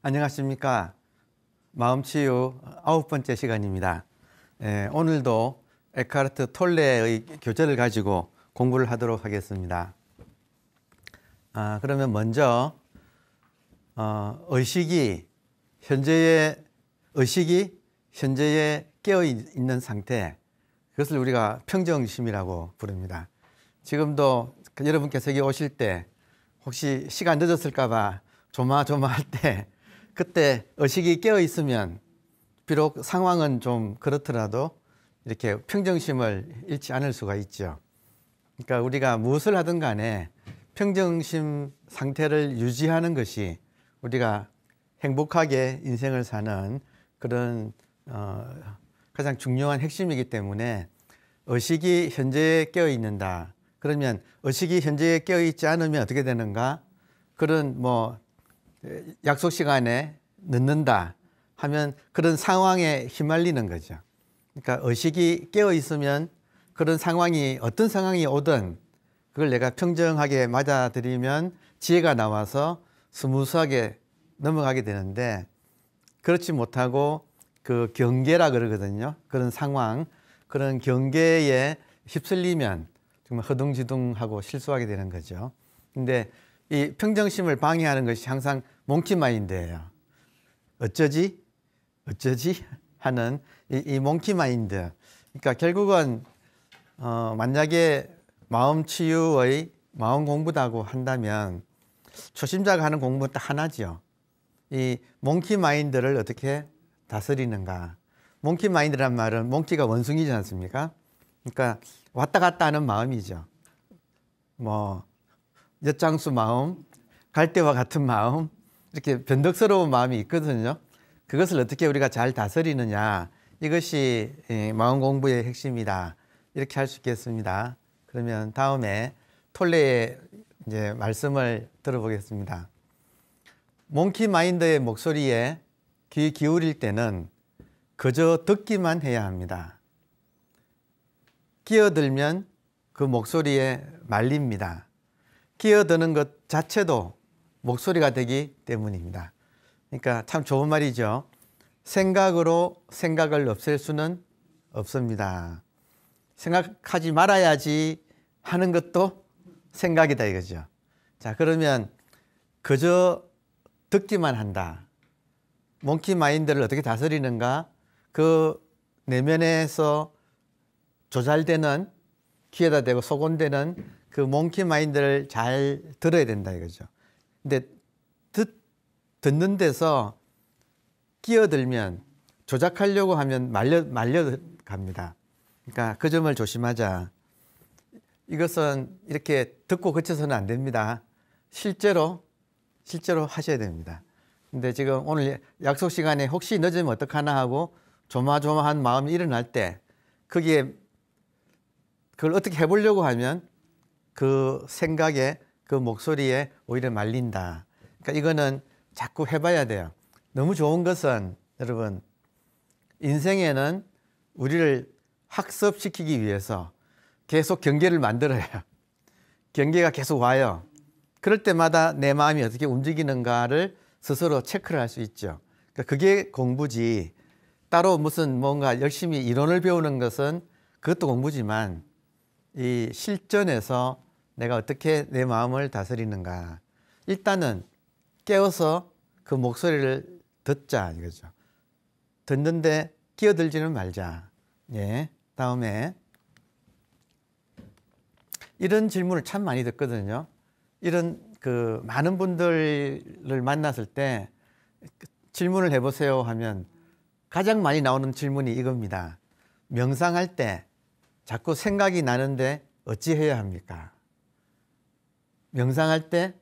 안녕하십니까. 마음치유 9번째 시간입니다. 오늘도 에카르트 톨레의 교재를 가지고 공부를 하도록 하겠습니다. 그러면 먼저 의식이 현재의 깨어 있는 상태, 그것을 우리가 평정심이라고 부릅니다. 지금도 여러분께서 여기 오실 때 혹시 시간 늦었을까 봐 조마조마할 때, 그때 의식이 깨어 있으면 비록 상황은 좀 그렇더라도 이렇게 평정심을 잃지 않을 수가 있죠. 그러니까 우리가 무엇을 하든 간에 평정심 상태를 유지하는 것이 우리가 행복하게 인생을 사는 그런 가장 중요한 핵심이기 때문에, 의식이 현재에 깨어 있는다. 그러면 의식이 현재에 깨어 있지 않으면 어떻게 되는가? 그런 약속 시간에 늦는다 하면 그런 상황에 휘말리는 거죠. 그러니까 의식이 깨어 있으면 그런 상황이 어떤 상황이 오든 그걸 내가 평정하게 맞아들이면 지혜가 나와서 스무스하게 넘어가게 되는데, 그렇지 못하고 그 경계라 그러거든요. 그런 상황, 그런 경계에 휩쓸리면 정말 허둥지둥하고 실수하게 되는 거죠. 근데 이 평정심을 방해하는 것이 항상 몽키마인드예요. 어쩌지 하는 이 몽키마인드. 그러니까 결국은 만약에 마음치유의 마음 공부다고 한다면 초심자가 하는 공부는 딱 하나죠. 이 몽키마인드를 어떻게 다스리는가. 몽키마인드란 말은 몽키가 원숭이지 않습니까? 그러니까 왔다 갔다 하는 마음이죠. 엿장수 마음, 갈대와 같은 마음, 이렇게 변덕스러운 마음이 있거든요. 그것을 어떻게 우리가 잘 다스리느냐, 이것이 마음 공부의 핵심이다, 이렇게 할 수 있겠습니다. 그러면 다음에 톨레의 이제 말씀을 들어보겠습니다. 몽키 마인드의 목소리에 귀 기울일 때는 그저 듣기만 해야 합니다. 끼어들면 그 목소리에 말립니다. 끼어드는 것 자체도 목소리가 되기 때문입니다. 그러니까 참 좋은 말이죠. 생각으로 생각을 없앨 수는 없습니다. 생각하지 말아야지 하는 것도 생각이다 이거죠. 자, 그러면 그저 듣기만 한다. 몽키 마인드를 어떻게 다스리는가? 그 내면에서 조잘되는, 귀에다 대고 속온되는 그 몽키 마인드를 잘 들어야 된다 이거죠. 근데 듣는 데서 끼어들면, 조작하려고 하면 말려갑니다. 그러니까 그 점을 조심하자. 이것은 이렇게 듣고 그쳐서는 안 됩니다. 실제로 하셔야 됩니다. 근데 지금 오늘 약속 시간에 혹시 늦으면 어떡하나 하고 조마조마한 마음이 일어날 때, 그걸 어떻게 해보려고 하면 그 생각에, 그 목소리에 오히려 말린다. 그러니까 이거는 자꾸 해봐야 돼요. 너무 좋은 것은 여러분, 인생에는 우리를 학습시키기 위해서 계속 경계를 만들어요. 경계가 계속 와요. 그럴 때마다 내 마음이 어떻게 움직이는가를 스스로 체크를 할 수 있죠. 그러니까 그게 공부지, 따로 무슨 뭔가 열심히 이론을 배우는 것은 그것도 공부지만, 이 실전에서 내가 어떻게 내 마음을 다스리는가. 일단은 깨어서 그 목소리를 듣자 이거죠. 듣는데 끼어들지는 말자. 예. 다음에 이런 질문을 참 많이 듣거든요. 이런 많은 분들을 만났을 때 질문을 해보세요 하면 가장 많이 나오는 질문이 이겁니다. 명상할 때 자꾸 생각이 나는데 어찌해야 합니까? 명상할 때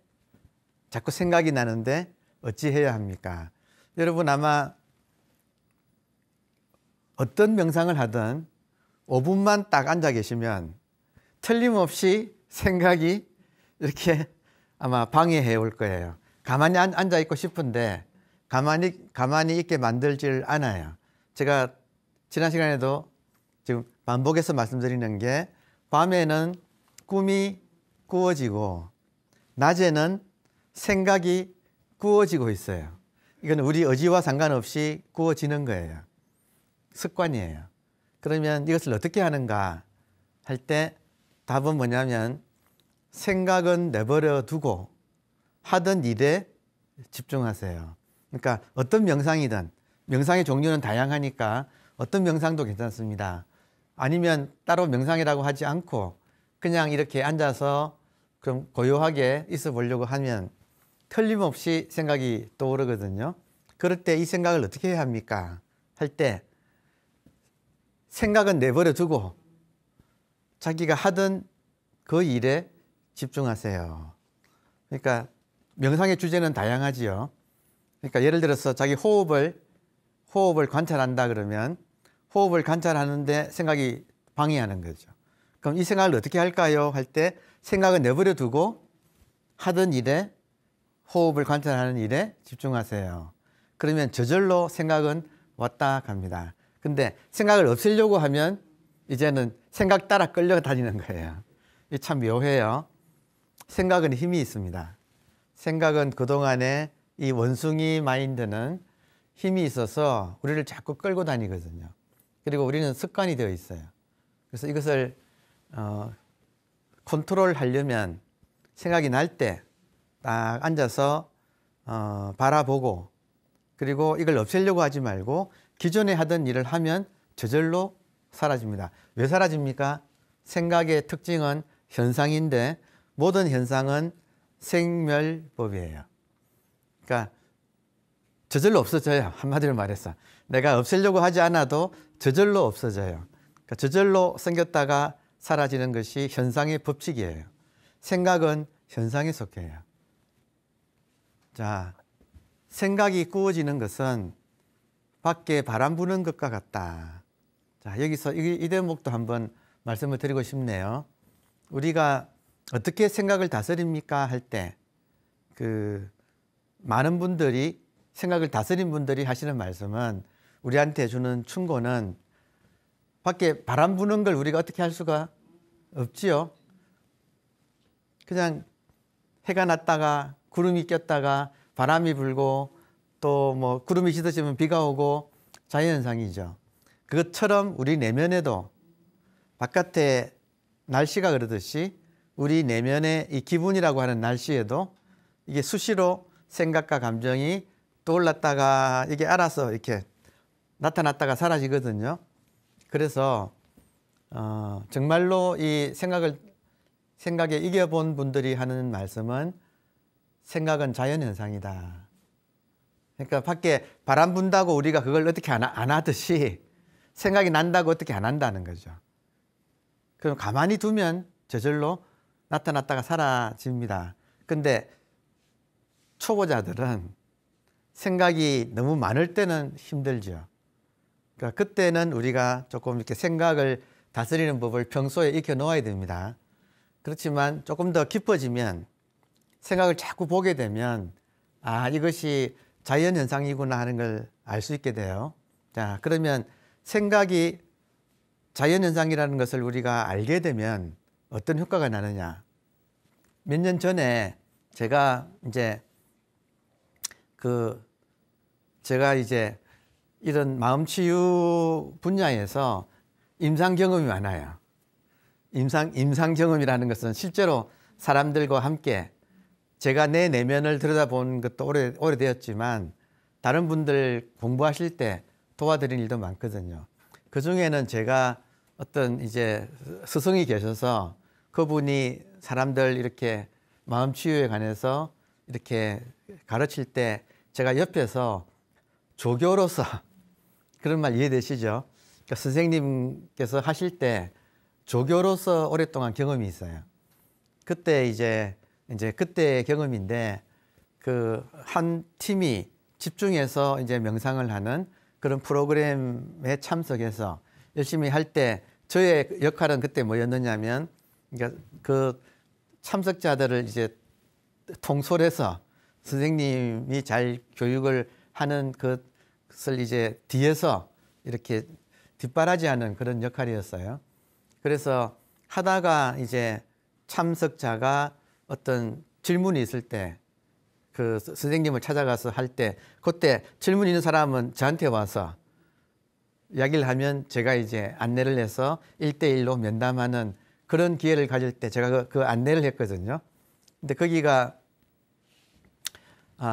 자꾸 생각이 나는데 어찌해야 합니까? 여러분 아마 어떤 명상을 하든 5분만 딱 앉아 계시면 틀림없이 생각이 이렇게 아마 방해해 올 거예요. 가만히 앉아 있고 싶은데 가만히 있게 만들질 않아요. 제가 지난 시간에도 지금 반복해서 말씀드리는 게, 밤에는 꿈이 꾸어지고 낮에는 생각이 꾸어지고 있어요. 이건 우리 의지와 상관없이 구워지는 거예요. 습관이에요. 그러면 이것을 어떻게 하는가 할 때 답은 뭐냐면 생각은 내버려 두고 하던 일에 집중하세요. 그러니까 어떤 명상이든 명상의 종류는 다양하니까 어떤 명상도 괜찮습니다. 아니면 따로 명상이라고 하지 않고 그냥 이렇게 앉아서 그럼 고요하게 있어 보려고 하면 틀림없이 생각이 떠오르거든요. 그럴 때 이 생각을 어떻게 해야 합니까? 할 때 생각은 내버려 두고 자기가 하던 그 일에 집중하세요. 그러니까 명상의 주제는 다양하지요. 그러니까 예를 들어서 자기 호흡을 관찰한다 그러면 호흡을 관찰하는데 생각이 방해하는 거죠. 그럼 이 생각을 어떻게 할까요? 할 때 생각은 내버려 두고 하던 일에 호흡을 관찰하는 일에 집중하세요. 그러면 저절로 생각은 왔다 갑니다. 근데 생각을 없애려고 하면 이제는 생각 따라 끌려다니는 거예요. 이게 참 묘해요. 생각은 힘이 있습니다. 생각은 그동안에 이 원숭이 마인드는 힘이 있어서 우리를 자꾸 끌고 다니거든요. 그리고 우리는 습관이 되어 있어요. 그래서 이것을 컨트롤 하려면 생각이 날 때 딱 앉아서 바라보고 그리고 이걸 없애려고 하지 말고 기존에 하던 일을 하면 저절로 사라집니다. 왜 사라집니까? 생각의 특징은 현상인데 모든 현상은 생멸법이에요. 그러니까 저절로 없어져요. 한마디로 말해서 내가 없애려고 하지 않아도 저절로 없어져요. 그러니까 저절로 생겼다가 사라지는 것이 현상의 법칙이에요. 생각은 현상에 속해요. 자, 생각이 꾸어지는 것은 밖에 바람 부는 것과 같다. 자, 여기서 이 대목도 한번 말씀을 드리고 싶네요. 우리가 어떻게 생각을 다스립니까? 할 때 많은 분들이 생각을 다스린 분들이 하시는 말씀은 우리한테 주는 충고는 밖에 바람 부는 걸 우리가 어떻게 할 수가 없지요. 그냥 해가 났다가 구름이 꼈다가 바람이 불고 또 뭐 구름이 짙어지면 비가 오고 자연현상이죠. 그것처럼 우리 내면에도 바깥에 날씨가 그러듯이 우리 내면의 이 기분이라고 하는 날씨에도 이게 수시로 생각과 감정이 떠올랐다가 이게 알아서 이렇게 나타났다가 사라지거든요. 그래서 정말로 이 생각에 이겨본 분들이 하는 말씀은 생각은 자연현상이다. 그러니까 밖에 바람 분다고 우리가 그걸 어떻게 안 하듯이 생각이 난다고 어떻게 안 한다는 거죠. 그럼 가만히 두면 저절로 나타났다가 사라집니다. 근데 초보자들은 생각이 너무 많을 때는 힘들죠. 그러니까 그때는 우리가 조금 이렇게 생각을 다스리는 법을 평소에 익혀 놓아야 됩니다. 그렇지만 조금 더 깊어지면 생각을 자꾸 보게 되면 이것이 자연현상이구나 하는 걸 알 수 있게 돼요. 자, 그러면 생각이 자연현상이라는 것을 우리가 알게 되면 어떤 효과가 나느냐. 몇 년 전에 제가 이제 이런 마음치유 분야에서 임상 경험이 많아요. 임상 경험이라는 것은 실제로 사람들과 함께 제가 내 내면을 들여다본 것도 오래되었지만 다른 분들 공부하실 때 도와드린 일도 많거든요. 그 중에는 제가 어떤 이제 스승이 계셔서 그분이 사람들 이렇게 마음치유에 관해서 이렇게 가르칠 때 제가 옆에서 조교로서 그런 말 이해되시죠? 그러니까 선생님께서 하실 때 조교로서 오랫동안 경험이 있어요. 그때 이제 그때의 경험인데 그 한 팀이 집중해서 이제 명상을 하는 그런 프로그램에 참석해서 열심히 할 때 저의 역할은 그때 뭐였느냐면 그러니까 그 참석자들을 이제 통솔해서 선생님이 잘 교육을 하는 것을 이제 뒤에서 이렇게 뒷바라지하는 그런 역할이었어요. 그래서 하다가 이제 참석자가 어떤 질문이 있을 때 그 선생님을 찾아가서 할 때 그때 질문 있는 사람은 저한테 와서 이야기를 하면 제가 이제 안내를 해서 1대1로 면담하는 그런 기회를 가질 때 제가 그 안내를 했거든요. 근데 거기가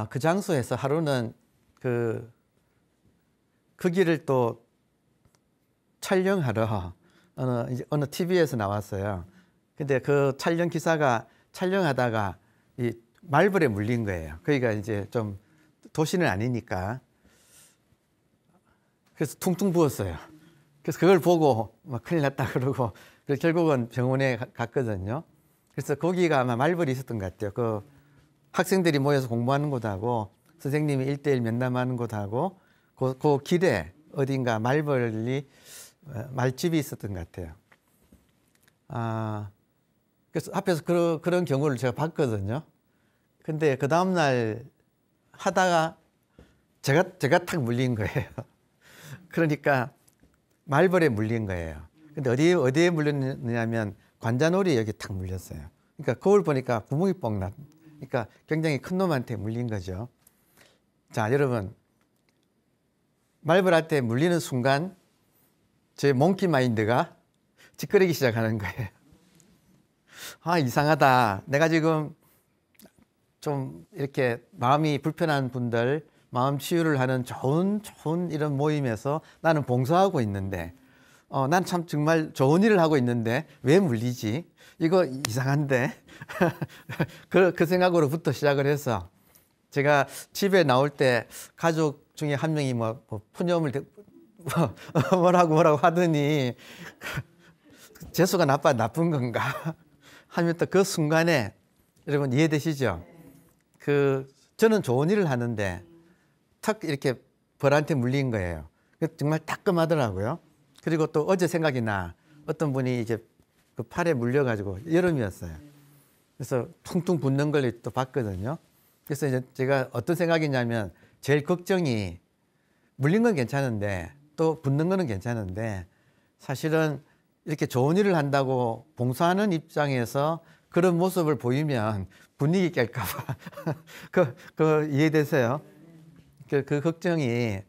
그 장소에서 하루는 거기를 또 촬영하러 어느 TV에서 나왔어요. 근데 그 촬영 기사가 촬영하다가 이 말벌에 물린 거예요. 거기가 이제 좀 도시는 아니니까. 그래서 퉁퉁 부었어요. 그래서 그걸 보고 막 큰일 났다 그러고 결국은 병원에 갔거든요. 그래서 거기가 아마 말벌이 있었던 것 같아요. 그 학생들이 모여서 공부하는 곳하고 선생님이 1대1 면담하는 곳하고 그 길에 어딘가 말집이 있었던 것 같아요. 그래서 앞에서 그런 경우를 제가 봤거든요. 근데 그 다음날 하다가 제가 탁 물린 거예요. 그러니까 말벌에 물린 거예요. 근데 어디에 물렸냐면 관자놀이 여기 탁 물렸어요. 그러니까 거울 보니까 구멍이 뻥 났. 그러니까 굉장히 큰 놈한테 물린 거죠. 자, 여러분. 말벌한테 물리는 순간 제 몽키 마인드가 찌끄리기 시작하는 거예요. 이상하다. 내가 지금 좀 이렇게 마음이 불편한 분들 마음 치유를 하는 좋은 이런 모임에서 나는 봉사하고 있는데 난 참 정말 좋은 일을 하고 있는데 왜 물리지? 이거 이상한데? 그 생각으로부터 시작을 해서 제가 집에 나올 때 가족 중에 한 명이 푸념을 뭐라고 하더니 재수가 나쁜 건가? 하면 또 그 순간에 여러분 이해되시죠? 저는 좋은 일을 하는데 탁 이렇게 벌한테 물린 거예요. 정말 따끔하더라고요. 그리고 또 어제 생각이 나. 어떤 분이 이제 그 팔에 물려가지고 여름이었어요. 그래서 퉁퉁 붓는 걸 또 봤거든요. 그래서 이제 제가 어떤 생각이냐면 제일 걱정이 물린 건 괜찮은데 또 붓는 거는 괜찮은데 사실은 이렇게 좋은 일을 한다고 봉사하는 입장에서 그런 모습을 보이면 분위기 깰까봐 그 이해되세요? 그 걱정이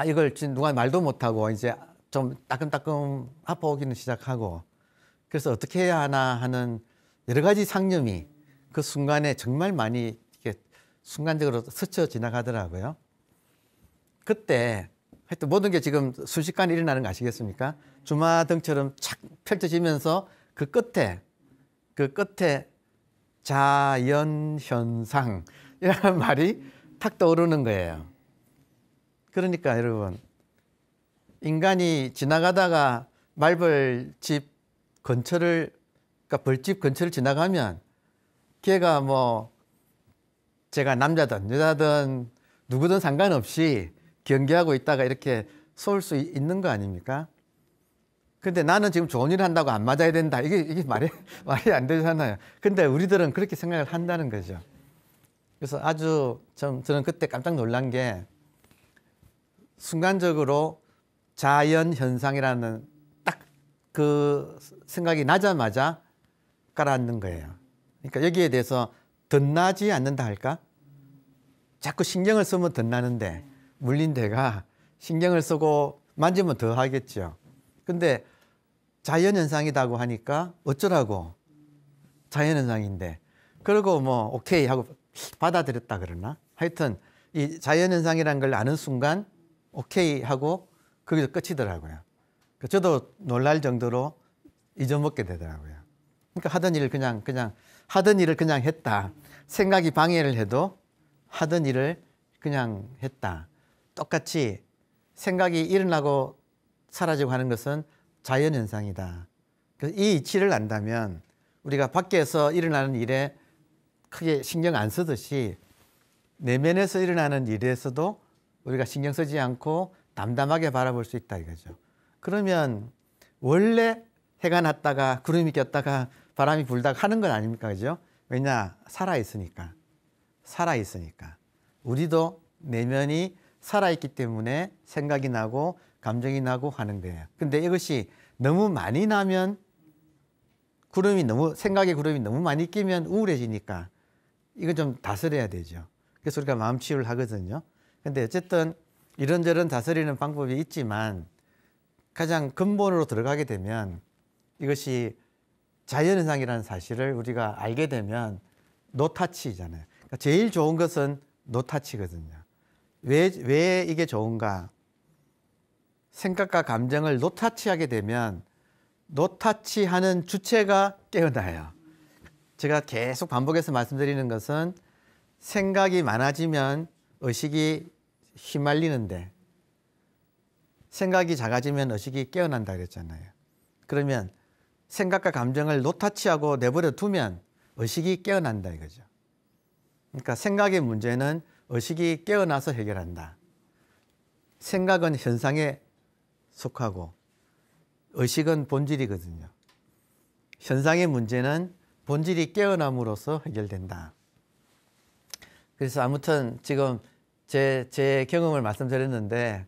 이걸 지금 누가 말도 못하고 이제 좀 따끔따끔 아파오기는 시작하고 그래서 어떻게 해야 하나 하는 여러 가지 상념이 그 순간에 정말 많이 이렇게 순간적으로 스쳐 지나가더라고요. 그때 하여튼 모든 게 지금 순식간에 일어나는 거 아시겠습니까? 주마등처럼 착 펼쳐지면서 그 끝에 자연현상 이라는 말이 탁 떠오르는 거예요. 그러니까 여러분 인간이 지나가다가 말벌집 근처를 그러니까 벌집 근처를 지나가면 걔가 제가 남자든 여자든 누구든 상관없이 경계하고 있다가 이렇게 쏠 수 있는 거 아닙니까? 근데 나는 지금 좋은 일을 한다고 안 맞아야 된다. 이게 말이 안 되잖아요. 근데 우리들은 그렇게 생각을 한다는 거죠. 그래서 아주 저는 그때 깜짝 놀란 게 순간적으로 자연현상이라는 딱 그 생각이 나자마자 가라앉는 거예요. 그러니까 여기에 대해서 덧나지 않는다 할까? 자꾸 신경을 쓰면 덧나는데 물린 데가 신경을 쓰고 만지면 더 하겠죠. 근데 자연현상이라고 하니까 어쩌라고 자연현상인데 그러고 오케이 하고 받아들였다 그러나 하여튼 이 자연현상이라는 걸 아는 순간 오케이 하고 거기서 끝이더라고요. 저도 놀랄 정도로 잊어먹게 되더라고요. 그러니까 하던 일을 그냥 했다. 생각이 방해를 해도 하던 일을 그냥 했다. 똑같이 생각이 일어나고 사라지고 하는 것은 자연현상이다. 그래서 이 이치를 안다면 우리가 밖에서 일어나는 일에 크게 신경 안 쓰듯이 내면에서 일어나는 일에서도 우리가 신경 쓰지 않고 담담하게 바라볼 수 있다 이거죠. 그러면 원래 해가 났다가 구름이 꼈다가 바람이 불다가 하는 건 아닙니까? 그죠? 왜냐? 살아있으니까. 우리도 내면이 살아있기 때문에 생각이 나고 감정이 나고 하는 거예요. 근데 이것이 너무 많이 나면 생각의 구름이 너무 많이 끼면 우울해지니까 이건 좀 다스려야 되죠. 그래서 우리가 마음 치유를 하거든요. 근데 어쨌든 이런저런 다스리는 방법이 있지만 가장 근본으로 들어가게 되면 이것이 자연현상이라는 사실을 우리가 알게 되면 노타치잖아요. 그러니까 제일 좋은 것은 노타치거든요. 왜 이게 좋은가? 생각과 감정을 노타치하게 되면 노타치하는 주체가 깨어나요. 제가 계속 반복해서 말씀드리는 것은 생각이 많아지면 의식이 휘말리는데 생각이 작아지면 의식이 깨어난다 그랬잖아요. 그러면 생각과 감정을 노타치하고 내버려 두면 의식이 깨어난다 이거죠. 그러니까 생각의 문제는 의식이 깨어나서 해결한다. 생각은 현상에 속하고 의식은 본질이거든요. 현상의 문제는 본질이 깨어남으로써 해결된다. 그래서 아무튼 지금 제 경험을 말씀드렸는데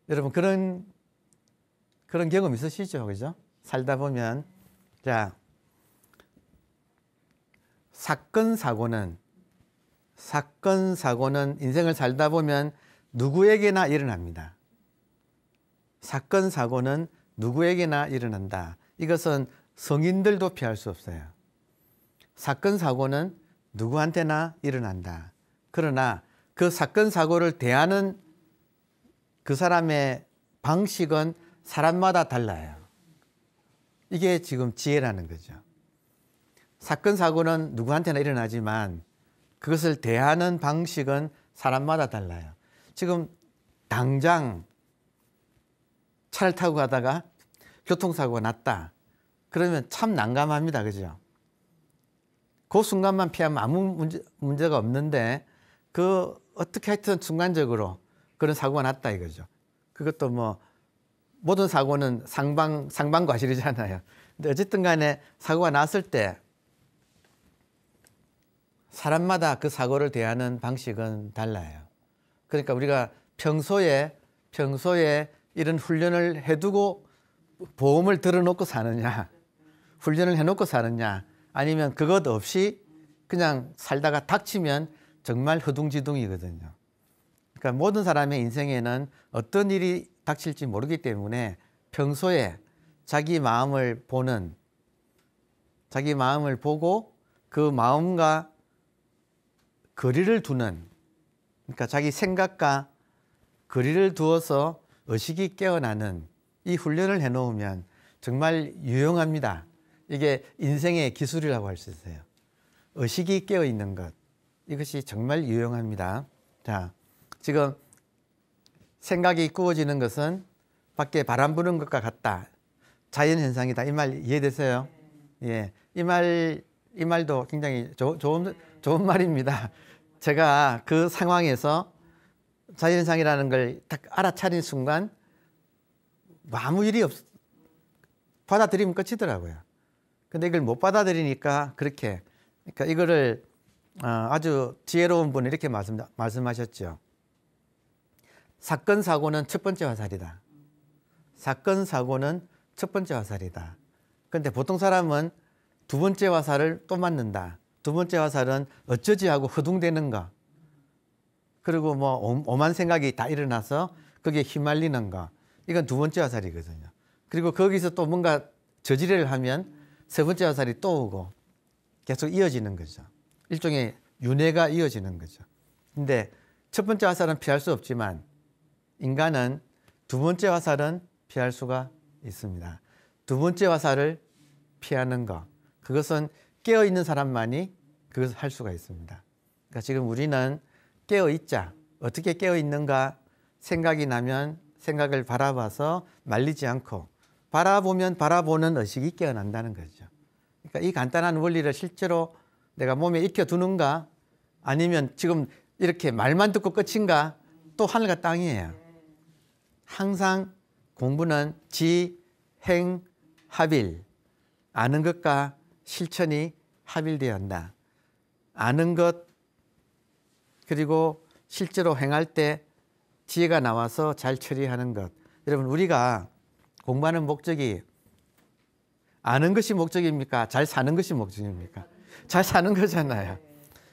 여러분 그런 경험 있으시죠? 그죠? 살다 보면 자 사건 사고는 인생을 살다 보면 누구에게나 일어납니다. 사건 사고는 누구에게나 일어난다. 이것은 성인들도 피할 수 없어요. 사건 사고는 누구한테나 일어난다. 그러나 그 사건 사고를 대하는 그 사람의 방식은 사람마다 달라요. 이게 지금 지혜라는 거죠. 사건 사고는 누구한테나 일어나지만 그것을 대하는 방식은 사람마다 달라요. 지금 당장 차를 타고 가다가 교통사고가 났다. 그러면 참 난감합니다. 그죠? 그 순간만 피하면 아무 문제가 없는데 그 어떻게 하여튼 순간적으로 그런 사고가 났다 이거죠. 그것도 뭐 모든 사고는 상방과실이잖아요. 근데 어쨌든 간에 사고가 났을 때 사람마다 그 사고를 대하는 방식은 달라요. 그러니까 우리가 평소에 이런 훈련을 해두고 보험을 들어놓고 사느냐, 훈련을 해놓고 사느냐, 아니면 그것 없이 그냥 살다가 닥치면 정말 허둥지둥이거든요. 그러니까 모든 사람의 인생에는 어떤 일이 닥칠지 모르기 때문에 평소에 자기 마음을 보고 그 마음과 거리를 두는, 그러니까 자기 생각과 거리를 두어서 의식이 깨어나는 이 훈련을 해놓으면 정말 유용합니다. 이게 인생의 기술이라고 할 수 있어요. 의식이 깨어있는 것, 이것이 정말 유용합니다. 자, 지금 생각이 꾸어지는 것은 밖에 바람 부는 것과 같다. 자연현상이다. 이 말 이해되세요? 예, 이 말도 굉장히 좋은 말입니다. 제가 그 상황에서 자연현상이라는 걸 딱 알아차린 순간 아무 일이 받아들이면 끝이더라고요. 근데 이걸 못 받아들이니까 그러니까 이거를 아주 지혜로운 분이 이렇게 말씀하셨죠. 사건 사고는 첫 번째 화살이다. 사건 사고는 첫 번째 화살이다. 근데 보통 사람은 두 번째 화살을 또 맞는다. 두 번째 화살은 어쩌지 하고 허둥대는 거. 그리고 뭐 오만 생각이 다 일어나서 거기에 휘말리는 거. 이건 두 번째 화살이거든요. 그리고 거기서 또 뭔가 저지레를 하면 세 번째 화살이 또 오고 계속 이어지는 거죠. 일종의 윤회가 이어지는 거죠. 근데 첫 번째 화살은 피할 수 없지만 인간은 두 번째 화살은 피할 수가 있습니다. 두 번째 화살을 피하는 것, 그것은 깨어있는 사람만이 그것을 할 수가 있습니다. 그러니까 지금 우리는 깨어있자. 어떻게 깨어있는가? 생각이 나면 생각을 바라봐서 말리지 않고 바라보면 바라보는 의식이 깨어난다는 거죠. 그러니까 이 간단한 원리를 실제로 내가 몸에 익혀두는가, 아니면 지금 이렇게 말만 듣고 끝인가, 또 하늘과 땅이에요. 항상 공부는 지, 행, 합일. 아는 것과 실천이 합일되어야 한다. 아는 것, 그리고 실제로 행할 때 지혜가 나와서 잘 처리하는 것. 여러분, 우리가 공부하는 목적이 아는 것이 목적입니까? 잘 사는 것이 목적입니까? 잘 사는 거잖아요.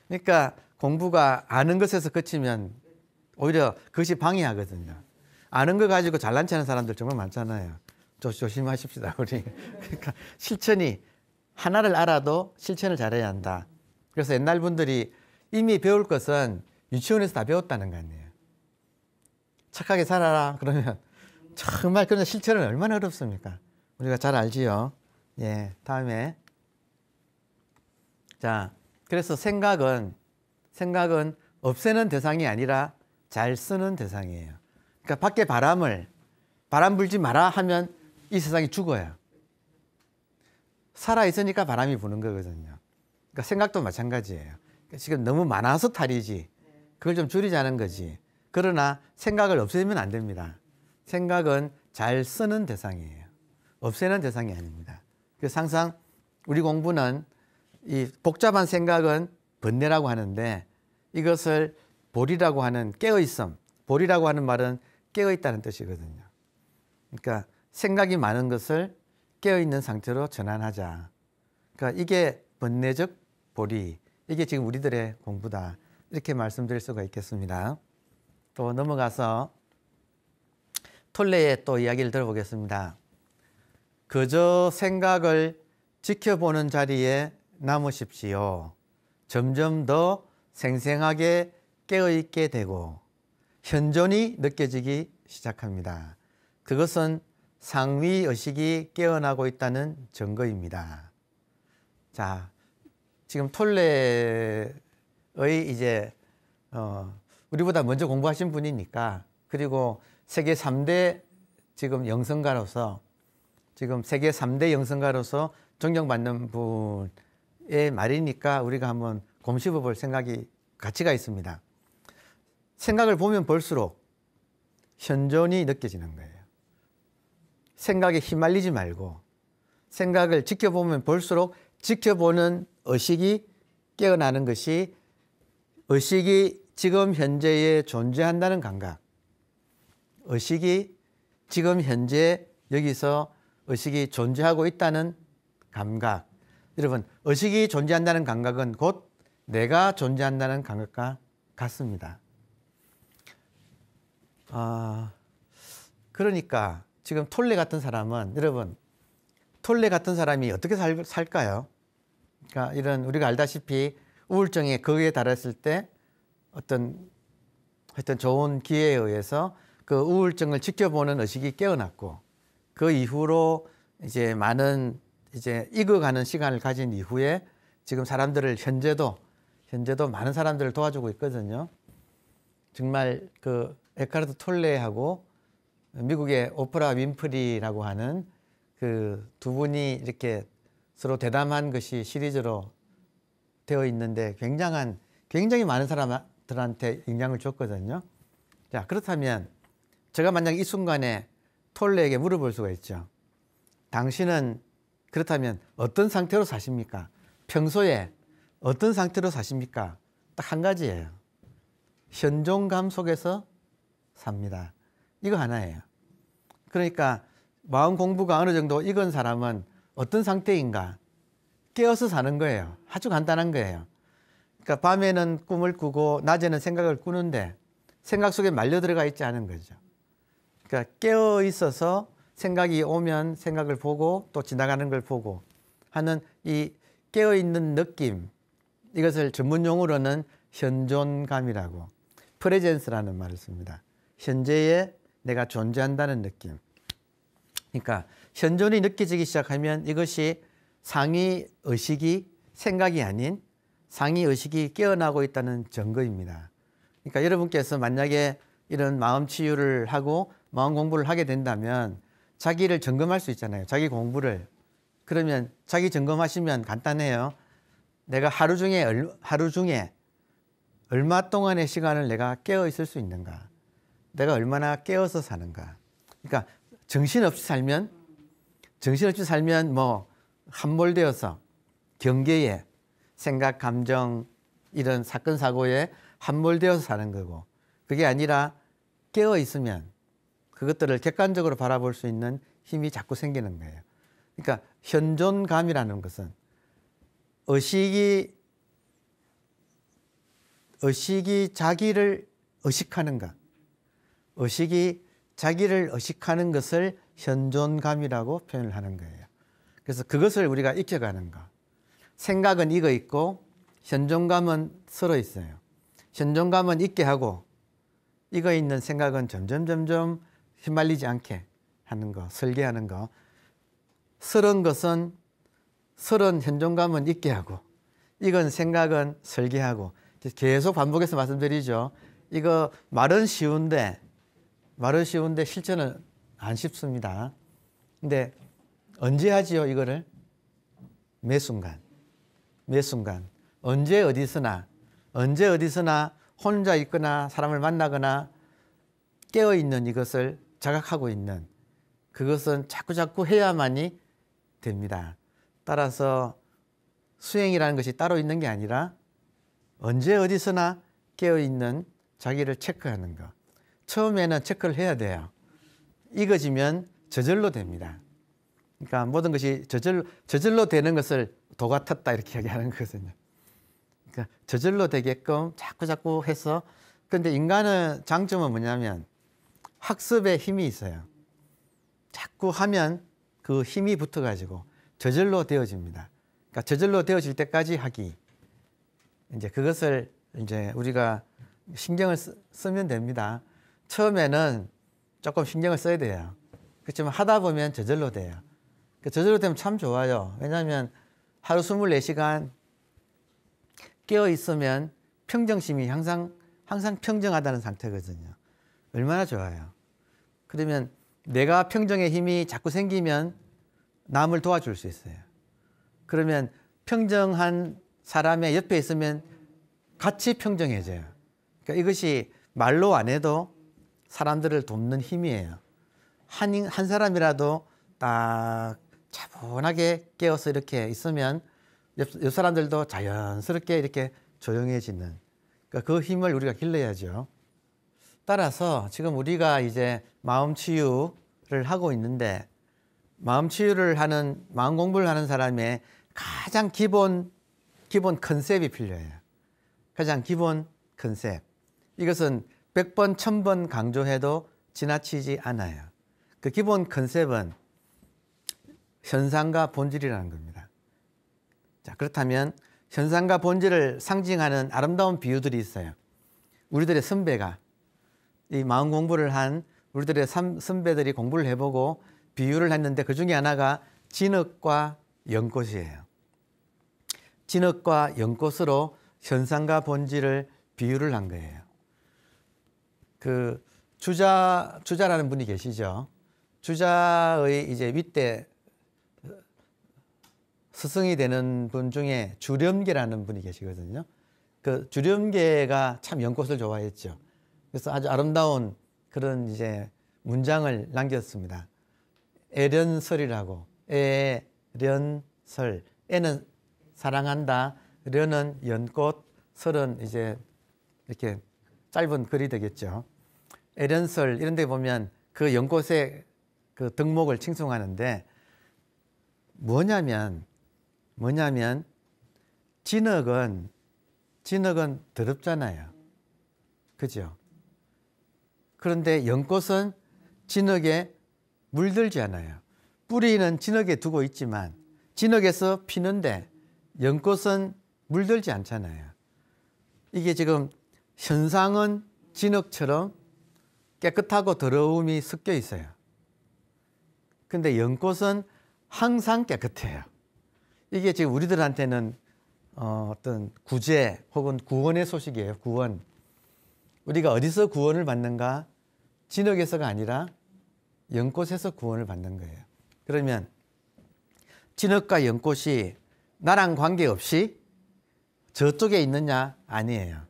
그러니까 공부가 아는 것에서 그치면 오히려 그것이 방해하거든요. 아는 거 가지고 잘난 체하는 사람들 정말 많잖아요. 조심하십시다, 우리. 그러니까 실천이 하나를 알아도 실천을 잘해야 한다. 그래서 옛날 분들이 이미 배울 것은 유치원에서 다 배웠다는 거 아니에요. 착하게 살아라. 그러면 정말 그런 실천은 얼마나 어렵습니까? 우리가 잘 알지요. 예, 다음에. 자, 그래서 생각은 없애는 대상이 아니라 잘 쓰는 대상이에요. 그러니까 밖에 바람 불지 마라 하면 이 세상이 죽어요. 살아 있으니까 바람이 부는 거거든요. 그러니까 생각도 마찬가지예요. 그러니까 지금 너무 많아서 탈이지. 그걸 좀 줄이자는 거지. 그러나 생각을 없애면 안 됩니다. 생각은 잘 쓰는 대상이에요. 없애는 대상이 아닙니다. 그래서 항상 우리 공부는 이 복잡한 생각은 번뇌라고 하는데 이것을 보리라고 하는 깨어있음. 보리라고 하는 말은 깨어있다는 뜻이거든요. 그러니까 생각이 많은 것을 깨어있는 상태로 전환하자. 그러니까 이게 번뇌적 보리. 이게 지금 우리들의 공부다. 이렇게 말씀드릴 수가 있겠습니다. 또 넘어가서 톨레의 또 이야기를 들어보겠습니다. 그저 생각을 지켜보는 자리에 남으십시오. 점점 더 생생하게 깨어있게 되고 현존이 느껴지기 시작합니다. 그것은 상위 의식이 깨어나고 있다는 증거입니다. 자, 지금 톨레의 이제 우리보다 먼저 공부하신 분이니까 그리고 세계 3대 지금 영성가로서 지금 세계 3대 영성가로서 존경받는 분의 말이니까 우리가 한번 곰씹어 볼 생각이 가치가 있습니다. 생각을 보면 볼수록 현존이 느껴지는 거예요. 생각에 휘말리지 말고 생각을 지켜보면 볼수록 지켜보는 의식이 깨어나는 것이 의식이 지금 현재에 존재한다는 감각. 의식이 지금 현재 여기서 의식이 존재하고 있다는 감각. 여러분, 의식이 존재한다는 감각은 곧 내가 존재한다는 감각과 같습니다. 그러니까 지금 톨레 같은 사람은 여러분 톨레 같은 사람이 어떻게 살까요? 그러니까 이런 우리가 알다시피 우울증의 극에 달했을 때 어떤 하여튼 좋은 기회에 의해서 그 우울증을 지켜보는 의식이 깨어났고 그 이후로 이제 많은 이제 익어가는 시간을 가진 이후에 지금 사람들을 현재도 많은 사람들을 도와주고 있거든요. 정말 그 에카르트 톨레하고 미국의 오프라 윈프리라고 하는 그 두 분이 이렇게 서로 대담한 것이 시리즈로 되어 있는데 굉장히 많은 사람들한테 영향을 줬거든요. 자, 그렇다면 제가 만약 이 순간에 톨레에게 물어볼 수가 있죠. 당신은 그렇다면 어떤 상태로 사십니까? 평소에 어떤 상태로 사십니까? 딱 한 가지예요. 현존감 속에서 삽니다. 이거 하나예요. 그러니까 마음 공부가 어느 정도 익은 사람은 어떤 상태인가? 깨어서 사는 거예요. 아주 간단한 거예요. 그러니까 밤에는 꿈을 꾸고 낮에는 생각을 꾸는데 생각 속에 말려 들어가 있지 않은 거죠. 그러니까 깨어 있어서 생각이 오면 생각을 보고 또 지나가는 걸 보고 하는 이 깨어 있는 느낌, 이것을 전문 용어로는 현존감이라고 프레젠스라는 말을 씁니다. 현재에 내가 존재한다는 느낌. 그러니까 현존이 느껴지기 시작하면 이것이 상위 의식이 생각이 아닌 상위 의식이 깨어나고 있다는 증거입니다. 그러니까 여러분께서 만약에 이런 마음 치유를 하고 마음 공부를 하게 된다면 자기를 점검할 수 있잖아요. 자기 공부를. 그러면 자기 점검하시면 간단해요. 내가 하루 중에 얼마 동안의 시간을 내가 깨어 있을 수 있는가? 내가 얼마나 깨어서 사는가? 그러니까 정신없이 살면 뭐 함몰되어서 경계에 생각, 감정 이런 사건 사고에 함몰되어서 사는 거고 그게 아니라 깨어 있으면 그것들을 객관적으로 바라볼 수 있는 힘이 자꾸 생기는 거예요. 그러니까 현존감이라는 것은 의식이 자기를 의식하는가? 의식이 자기를 의식하는 것을 현존감이라고 표현을 하는 거예요. 그래서 그것을 우리가 익혀가는 거. 생각은 이거 있고 현존감은 서로 있어요. 현존감은 있게 하고 이거 있는 생각은 점점 휘말리지 않게 하는 거, 설계하는 거. 서른 것은 서른 현존감은 있게 하고 이건 생각은 설계하고 계속 반복해서 말씀드리죠. 이거 말은 쉬운데 실천은 안 쉽습니다. 근데 언제 하지요, 이거를? 매 순간. 언제 어디서나 혼자 있거나 사람을 만나거나 깨어있는 이것을 자각하고 있는 그것은 자꾸 해야만이 됩니다. 따라서 수행이라는 것이 따로 있는 게 아니라 언제 어디서나 깨어있는 자기를 체크하는 것. 처음에는 체크를 해야 돼요. 익어지면 저절로 됩니다. 그러니까 모든 것이 저절로 되는 것을 도가 텄다 이렇게 이야기하는 거거든요. 그러니까 저절로 되게끔 자꾸 해서. 그런데 인간의 장점은 뭐냐면 학습에 힘이 있어요. 자꾸 하면 그 힘이 붙어가지고 저절로 되어집니다. 그러니까 저절로 되어질 때까지 하기. 이제 그것을 이제 우리가 신경을 쓰면 됩니다. 처음에는 조금 신경을 써야 돼요. 그렇지만 하다 보면 저절로 돼요. 저절로 되면 참 좋아요. 왜냐하면 하루 24시간 깨어 있으면 평정심이 항상 평정하다는 상태거든요. 얼마나 좋아요. 그러면 내가 평정의 힘이 자꾸 생기면 남을 도와줄 수 있어요. 그러면 평정한 사람의 옆에 있으면 같이 평정해져요. 그러니까 이것이 말로 안 해도 사람들을 돕는 힘이에요. 한 사람이라도 딱 차분하게 깨어서 이렇게 있으면 옆 사람들도 자연스럽게 이렇게 조용해지는, 그러니까 그 힘을 우리가 길러야죠. 따라서 지금 우리가 이제 마음 치유를 하고 있는데, 마음 치유를 하는, 마음 공부를 하는 사람의 가장 기본 컨셉이 필요해요. 가장 기본 컨셉. 이것은 100번, 1000번 강조해도 지나치지 않아요. 그 기본 컨셉은 현상과 본질이라는 겁니다. 자, 그렇다면 현상과 본질을 상징하는 아름다운 비유들이 있어요. 우리들의 선배가, 이 마음 공부를 한 우리들의 선배들이 공부를 해보고 비유를 했는데 그 중에 하나가 진흙과 연꽃이에요. 진흙과 연꽃으로 현상과 본질을 비유를 한 거예요. 그 주자라는 분이 계시죠. 주자의 이제 윗대 스승이 되는 분 중에 주렴계라는 분이 계시거든요. 그 주렴계가 참 연꽃을 좋아했죠. 그래서 아주 아름다운 그런 이제 문장을 남겼습니다. 애련설이라고. 애련설. 애는 사랑한다. 련은 연꽃. 설은 이제 이렇게 짧은 글이 되겠죠. 애련설 이런 데 보면 그 연꽃의 그 덕목을 칭송하는데 뭐냐면 진흙은 더럽잖아요. 그죠? 그런데 연꽃은 진흙에 물들지 않아요. 뿌리는 진흙에 두고 있지만 진흙에서 피는데 연꽃은 물들지 않잖아요. 이게 지금 현상은 진흙처럼 깨끗하고 더러움이 섞여 있어요. 근데 연꽃은 항상 깨끗해요. 이게 지금 우리들한테는 어떤 구제 혹은 구원의 소식이에요. 구원. 우리가 어디서 구원을 받는가? 진흙에서가 아니라 연꽃에서 구원을 받는 거예요. 그러면 진흙과 연꽃이 나랑 관계없이 저쪽에 있느냐? 아니에요.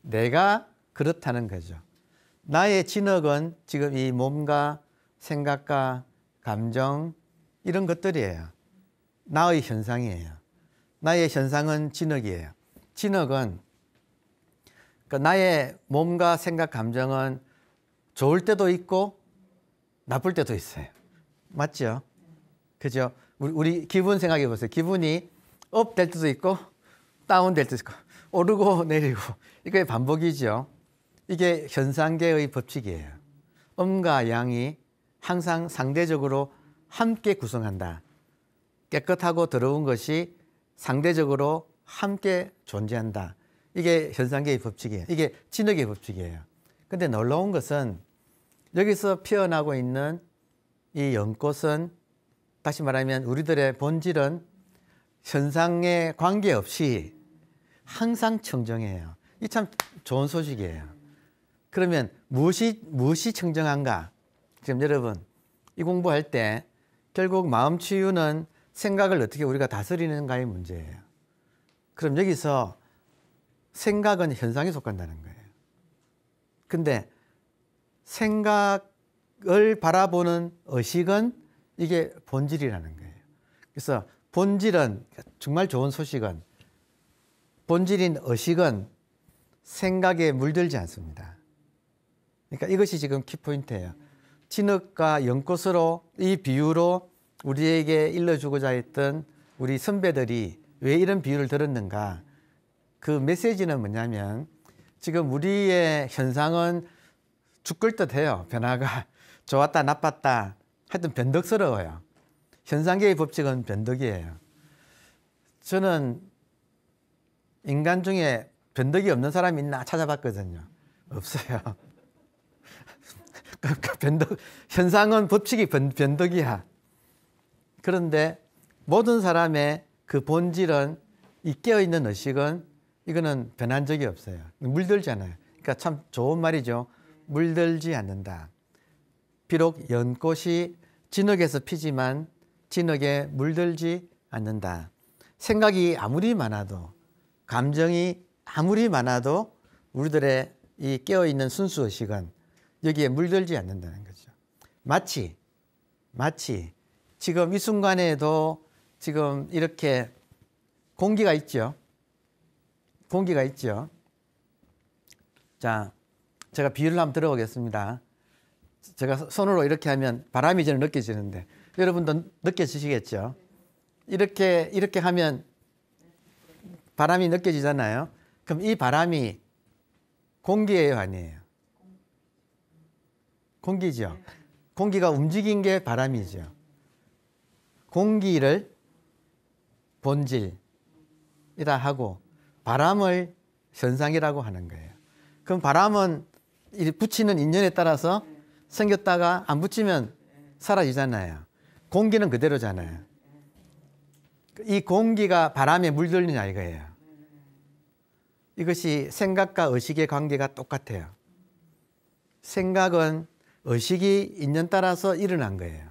내가 그렇다는 거죠. 나의 진흙은 지금 이 몸과 생각과 감정 이런 것들이에요. 나의 현상이에요. 나의 현상은 진흙이에요. 진흙은 그러니까 나의 몸과 생각, 감정은 좋을 때도 있고 나쁠 때도 있어요. 맞죠? 그죠? 우리 기분 생각해 보세요. 기분이 업 될 때도 있고 다운 될 때도 있고 오르고 내리고 이게 반복이죠. 이게 현상계의 법칙이에요. 음과 양이 항상 상대적으로 함께 구성한다. 깨끗하고 더러운 것이 상대적으로 함께 존재한다. 이게 현상계의 법칙이에요. 이게 진흙의 법칙이에요. 근데 놀라운 것은 여기서 피어나고 있는 이 연꽃은 다시 말하면 우리들의 본질은 현상에 관계없이 항상 청정해요. 이 참 좋은 소식이에요. 그러면 무엇이 청정한가? 지금 여러분 이 공부할 때 결국 마음 치유는 생각을 어떻게 우리가 다스리는가의 문제예요. 그럼 여기서 생각은 현상에 속한다는 거예요. 근데 생각을 바라보는 의식은 이게 본질이라는 거예요. 그래서 본질은 정말 좋은 소식은 본질인 의식은 생각에 물들지 않습니다. 그러니까 이것이 지금 키포인트예요. 진흙과 연꽃으로 이 비유로 우리에게 일러주고자 했던 우리 선배들이 왜 이런 비유를 들었는가? 그 메시지는 뭐냐면 지금 우리의 현상은 죽을 듯해요. 변화가 좋았다 나빴다 하여튼 변덕스러워요. 현상계의 법칙은 변덕이에요. 저는 인간 중에 변덕이 없는 사람이 있나 찾아봤거든요. 없어요. 현상은 법칙이 변덕이야. 그런데 모든 사람의 그 본질은 이 깨어있는 의식은 이거는 변한 적이 없어요. 물들지 않아요. 그러니까 참 좋은 말이죠. 물들지 않는다. 비록 연꽃이 진흙에서 피지만 진흙에 물들지 않는다. 생각이 아무리 많아도 감정이 아무리 많아도 우리들의 이 깨어있는 순수의식은 여기에 물들지 않는다는 거죠. 마치 지금 이 순간에도 지금 이렇게 공기가 있죠. 공기가 있죠. 자, 제가 비유를 한번 들어보겠습니다. 제가 손으로 이렇게 하면 바람이 저는 느껴지는데 여러분도 느껴지시겠죠? 이렇게 하면 바람이 느껴지잖아요. 그럼 이 바람이 공기예요, 아니에요? 공기죠. 공기가 움직인 게 바람이죠. 공기를 본질이라 하고 바람을 현상이라고 하는 거예요. 그럼 바람은 붙이는 인연에 따라서 생겼다가 안 붙이면 사라지잖아요. 공기는 그대로잖아요. 이 공기가 바람에 물들느냐 이거예요. 이것이 생각과 의식의 관계가 똑같아요. 생각은 의식이 인연 따라서 일어난 거예요.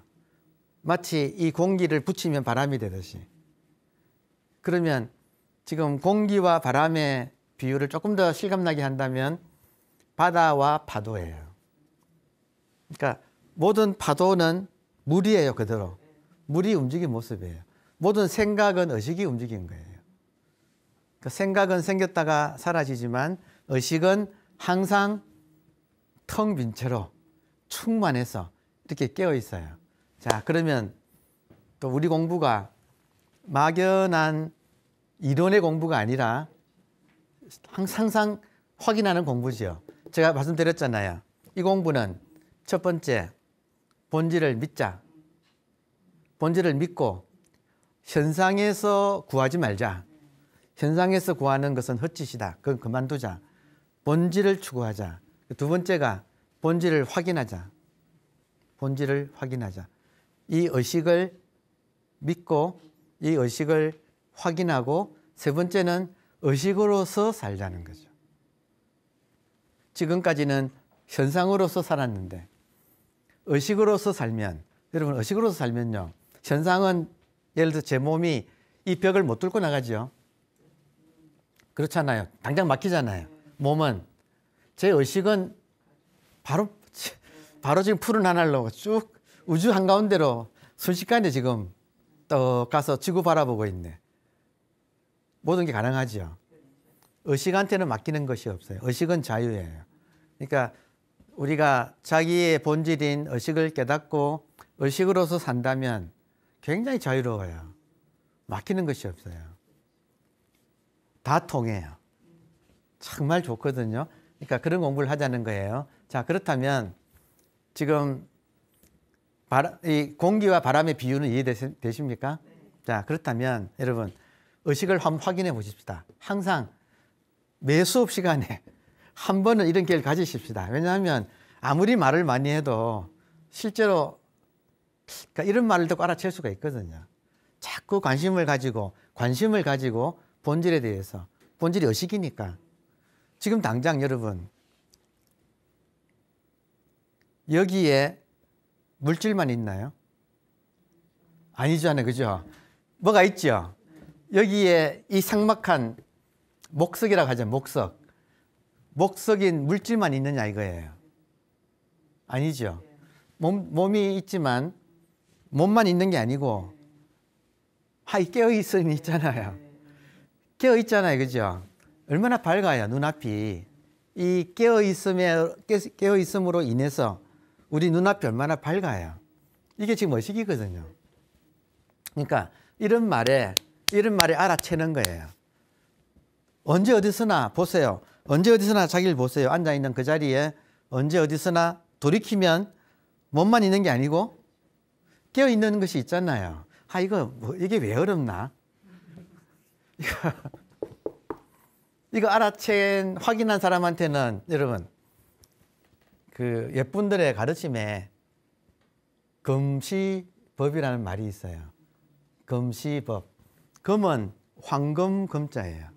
마치 이 공기를 붙이면 바람이 되듯이. 그러면 지금 공기와 바람의 비유를 조금 더 실감나게 한다면 바다와 파도예요. 그러니까 모든 파도는 물이에요, 그대로. 물이 움직인 모습이에요. 모든 생각은 의식이 움직인 거예요. 그러니까 생각은 생겼다가 사라지지만 의식은 항상 텅 빈 채로 충만해서 이렇게 깨어 있어요. 자, 그러면 또 우리 공부가 막연한 이론의 공부가 아니라 항상 확인하는 공부죠. 제가 말씀드렸잖아요. 이 공부는 첫 번째, 본질을 믿자. 본질을 믿고 현상에서 구하지 말자. 현상에서 구하는 것은 헛짓이다. 그건 그만두자. 본질을 추구하자. 두 번째가 본질을 확인하자. 본질을 확인하자. 이 의식을 믿고 이 의식을 확인하고 세 번째는 의식으로서 살자는 거죠. 지금까지는 현상으로서 살았는데 의식으로서 살면 여러분 의식으로서 살면요. 현상은 예를 들어 제 몸이 이 벽을 못 뚫고 나가죠. 그렇잖아요. 당장 막히잖아요. 몸은 제 의식은 바로 지금 푸른 하늘로 쭉 우주 한가운데로 순식간에 지금 또 가서 지구 바라보고 있네. 모든 게 가능하죠. 의식한테는 맡기는 것이 없어요. 의식은 자유예요. 그러니까 우리가 자기의 본질인 의식을 깨닫고 의식으로서 산다면 굉장히 자유로워요. 맡기는 것이 없어요. 다 통해요. 정말 좋거든요. 그러니까 그런 공부를 하자는 거예요. 자, 그렇다면 지금 이 공기와 바람의 비유는 이해되십니까? 자, 그렇다면 여러분 의식을 한번 확인해 보십시다. 항상 매 수업 시간에 한 번은 이런 기회를 가지십시다. 왜냐하면 아무리 말을 많이 해도 실제로 그러니까 이런 말을 듣고 알아챌 수가 있거든요. 자꾸 관심을 가지고 본질에 대해서, 본질이 의식이니까. 지금 당장 여러분 여기에 물질만 있나요? 아니잖아요, 그죠? 뭐가 있죠? 여기에 이 삭막한 목석이라고 하죠. 목석인 물질만 있느냐 이거예요. 아니죠. 몸이 있지만 몸만 있는 게 아니고 깨어있음이 있잖아요. 깨어있잖아요, 그죠? 얼마나 밝아요, 눈앞이. 이 깨어있음으로 인해서 우리 눈앞이 얼마나 밝아요. 이게 지금 의식이거든요. 그러니까 이런 말에 알아채는 거예요. 언제 어디서나 보세요. 언제 어디서나 자기를 보세요. 앉아있는 그 자리에 언제 어디서나 돌이키면 몸만 있는 게 아니고 깨어있는 것이 있잖아요. 이게 왜 어렵나? 이거 확인한 사람한테는 여러분 그 옛분들의 가르침에 금시법이라는 말이 있어요. 금시법. 금은 황금 금자예요.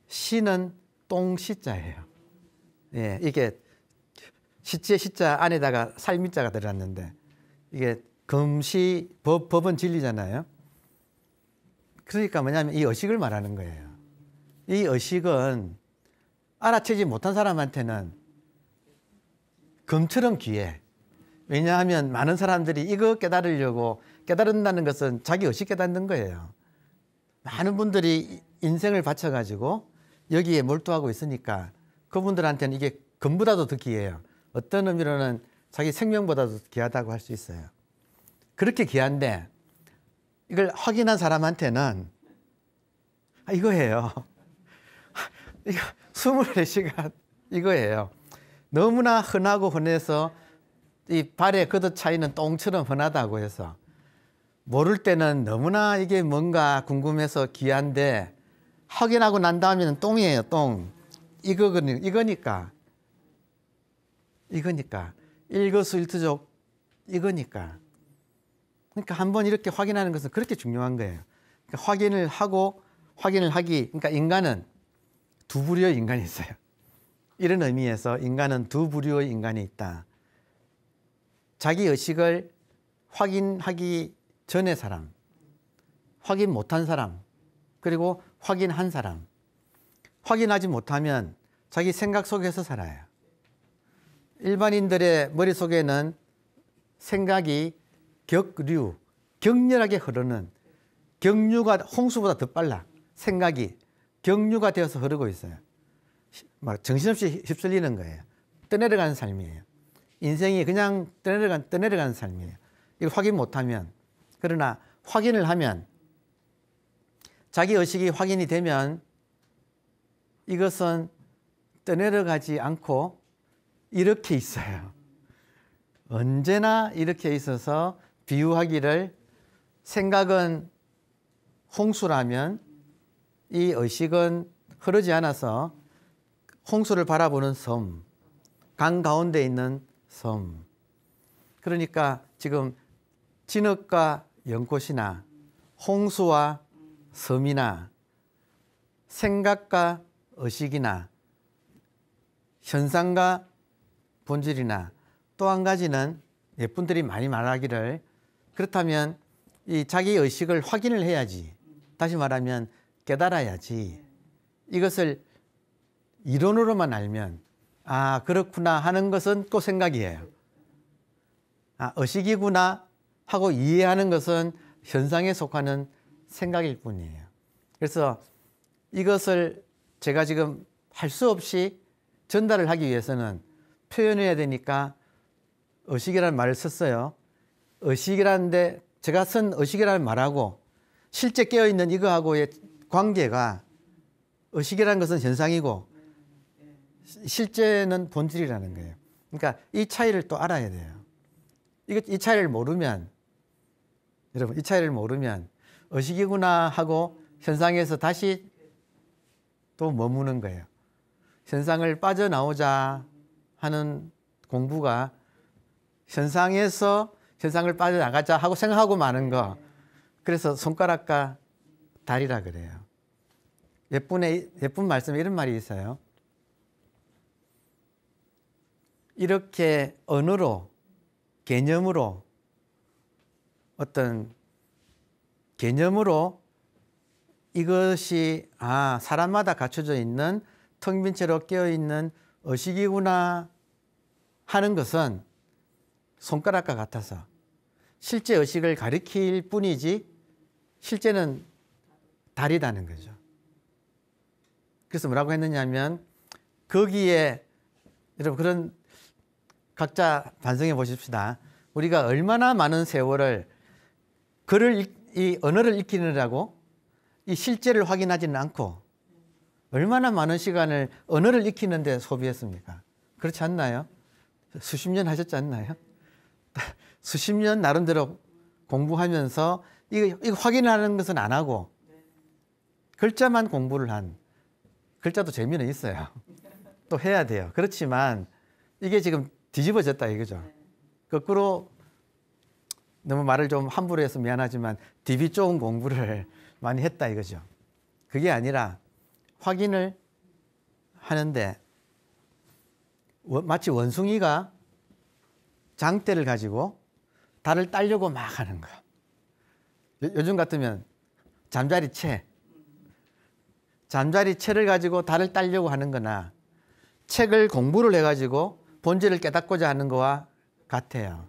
시는 똥시자예요. 예, 이게 시체 시자 안에다가 살미자가 들어갔는데 이게 법은 진리잖아요. 그러니까 뭐냐면 이 의식을 말하는 거예요. 이 의식은 알아채지 못한 사람한테는 금처럼 귀해. 왜냐하면 많은 사람들이 이거 깨달은다는 것은 자기 의식 깨닫는 거예요. 많은 분들이 인생을 바쳐가지고 여기에 몰두하고 있으니까 그분들한테는 이게 금보다도 더 귀해요. 어떤 의미로는 자기 생명보다도 귀하다고 할 수 있어요. 그렇게 귀한데 이걸 확인한 사람한테는 이거예요. 이거 24시간 이거예요. 너무나 흔하고 흔해서 이 발의 걷어 차이는 똥처럼 흔하다고 해서 모를 때는 너무나 이게 뭔가 궁금해서 귀한데 확인하고 난 다음에는 똥이에요, 똥. 이거니까. 일거수일투족 이거니까. 그러니까 한번 이렇게 확인하는 것은 그렇게 중요한 거예요. 그러니까 확인을 하기. 그러니까 인간은 두 부류의 인간이 있어요. 이런 의미에서 인간은 두 부류의 인간이 있다. 자기 의식을 확인하기 전의 사람, 확인 못한 사람, 그리고 확인한 사람. 확인하지 못하면 자기 생각 속에서 살아요. 일반인들의 머릿속에는 생각이 격렬하게 흐르는 경류가 홍수보다 더 빨라. 생각이 경류가 되어서 흐르고 있어요. 막 정신없이 휩쓸리는 거예요. 떠내려가는 삶이에요. 인생이 그냥 떠내려가는 삶이에요. 이걸 확인 못하면. 그러나 확인을 하면 자기 의식이 확인이 되면 이것은 떠내려가지 않고 이렇게 있어요. 언제나 이렇게 있어서 비유하기를 생각은 홍수라면 이 의식은 흐르지 않아서 홍수를 바라보는 섬, 강 가운데 있는 섬. 그러니까 지금 진흙과 연꽃이나 홍수와 섬이나 생각과 의식이나 현상과 본질이나 또 한 가지는 예쁜들이 많이 말하기를 그렇다면 이 자기 의식을 확인을 해야지. 다시 말하면 깨달아야지. 이것을 이론으로만 알면 그렇구나 하는 것은 또 생각이에요. 의식이구나 하고 이해하는 것은 현상에 속하는 생각일 뿐이에요. 그래서 이것을 제가 지금 할 수 없이 전달을 하기 위해서는 표현해야 되니까 의식이라는 말을 썼어요. 의식이라는데 제가 쓴 의식이라는 말하고 실제 깨어있는 이거하고의 관계가 의식이라는 것은 현상이고 실제는 본질이라는 거예요. 그러니까 이 차이를 또 알아야 돼요. 이 차이를 모르면, 여러분, 이 차이를 모르면 의식이구나 하고 현상에서 다시 또 머무는 거예요. 현상을 빠져나오자 하는 공부가 현상에서 현상을 빠져나가자 하고 생각하고 마는 거. 그래서 손가락과 다리라 그래요. 예쁜 말씀에 이런 말이 있어요. 이렇게 언어로, 개념으로, 어떤 개념으로 이것이 사람마다 갖춰져 있는 텅 빈 채로 깨어있는 의식이구나 하는 것은 손가락과 같아서 실제 의식을 가리킬 뿐이지 실제는 다르다는 거죠. 그래서 뭐라고 했느냐면 거기에 여러분 그런 각자 반성해 보십시다. 우리가 얼마나 많은 세월을 이 언어를 익히느라고 이 실제를 확인하지는 않고 얼마나 많은 시간을 언어를 익히는 데 소비했습니까? 그렇지 않나요? 수십 년 하셨지 않나요? 수십 년 나름대로 공부하면서 이거 확인하는 것은 안 하고 글자만 공부를 한, 글자도 재미는 있어요. 또 해야 돼요. 그렇지만 이게 지금 뒤집어졌다 이거죠. 거꾸로 너무 말을 좀 함부로 해서 미안하지만 DB 좋은 공부를 많이 했다 이거죠. 그게 아니라 확인을 하는데 마치 원숭이가 장대를 가지고 달을 따려고 막 하는 거야. 요즘 같으면 잠자리채를 가지고 달을 따려고 하는 거나 책을 공부를 해가지고 본질을 깨닫고자 하는 거와 같아요.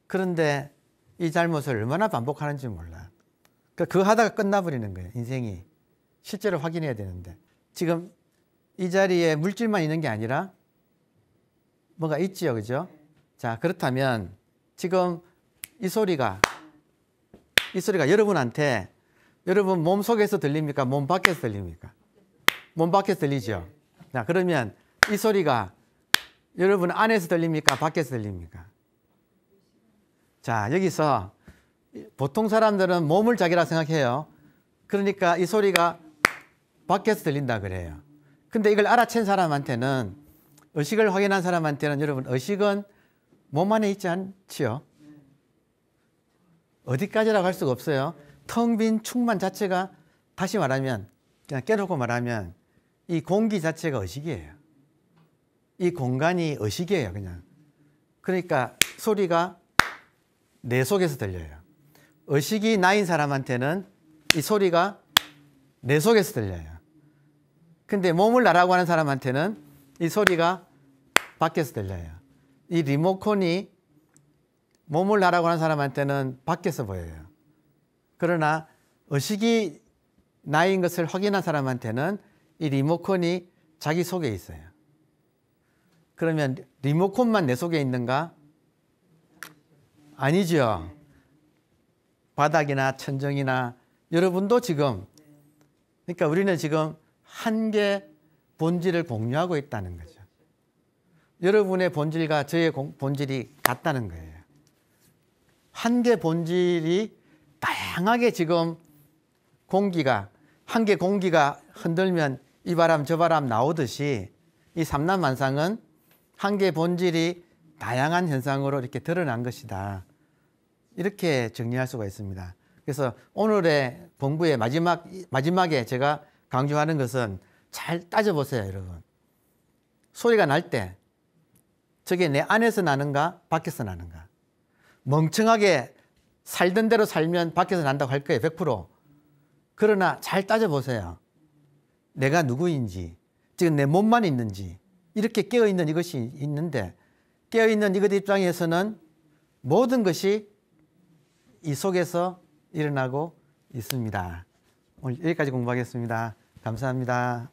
그런데 이 잘못을 얼마나 반복하는지 몰라. 그거 하다가 끝나버리는 거예요. 인생이. 실제로 확인해야 되는데. 지금 이 자리에 물질만 있는 게 아니라 뭐가 있지요. 그죠? 자, 그렇다면 지금 이 소리가 여러분한테 여러분 몸 속에서 들립니까? 몸 밖에서 들립니까? 몸 밖에서 들리죠? 자, 그러면 이 소리가 여러분 안에서 들립니까? 밖에서 들립니까? 자, 여기서 보통 사람들은 몸을 자기라 생각해요. 그러니까 이 소리가 밖에서 들린다 그래요. 근데 이걸 알아챈 사람한테는, 의식을 확인한 사람한테는 여러분 의식은 몸 안에 있지 않지요? 어디까지라고 할 수가 없어요. 텅 빈 충만 자체가, 다시 말하면 그냥 깨놓고 말하면 이 공기 자체가 의식이에요. 이 공간이 의식이에요. 그냥. 그러니까 소리가 내 속에서 들려요. 의식이 나인 사람한테는 이 소리가 내 속에서 들려요. 근데 몸을 나라고 하는 사람한테는 이 소리가 밖에서 들려요. 이 리모컨이 몸을 나라고 하는 사람한테는 밖에서 보여요. 그러나 의식이 나인 것을 확인한 사람한테는 이 리모컨이 자기 속에 있어요. 그러면 리모컨만 내 속에 있는가? 아니죠. 바닥이나 천정이나 여러분도 지금, 그러니까 우리는 지금 한계 본질을 공유하고 있다는 거죠. 여러분의 본질과 저의 본질이 같다는 거예요. 한계 본질이 다양하게 지금 한계 공기가 흔들면 이 바람 저 바람 나오듯이 이 삼라만상은 한계 본질이 다양한 현상으로 이렇게 드러난 것이다. 이렇게 정리할 수가 있습니다. 그래서 오늘의 공부의 마지막에 제가 강조하는 것은 잘 따져보세요, 여러분. 소리가 날 때 저게 내 안에서 나는가 밖에서 나는가. 멍청하게 살던 대로 살면 밖에서 난다고 할 거예요, 100%. 그러나 잘 따져보세요. 내가 누구인지, 지금 내 몸만 있는지, 이렇게 깨어있는 이것이 있는데, 깨어있는 이것 입장에서는 모든 것이 이 속에서 일어나고 있습니다. 오늘 여기까지 공부하겠습니다. 감사합니다.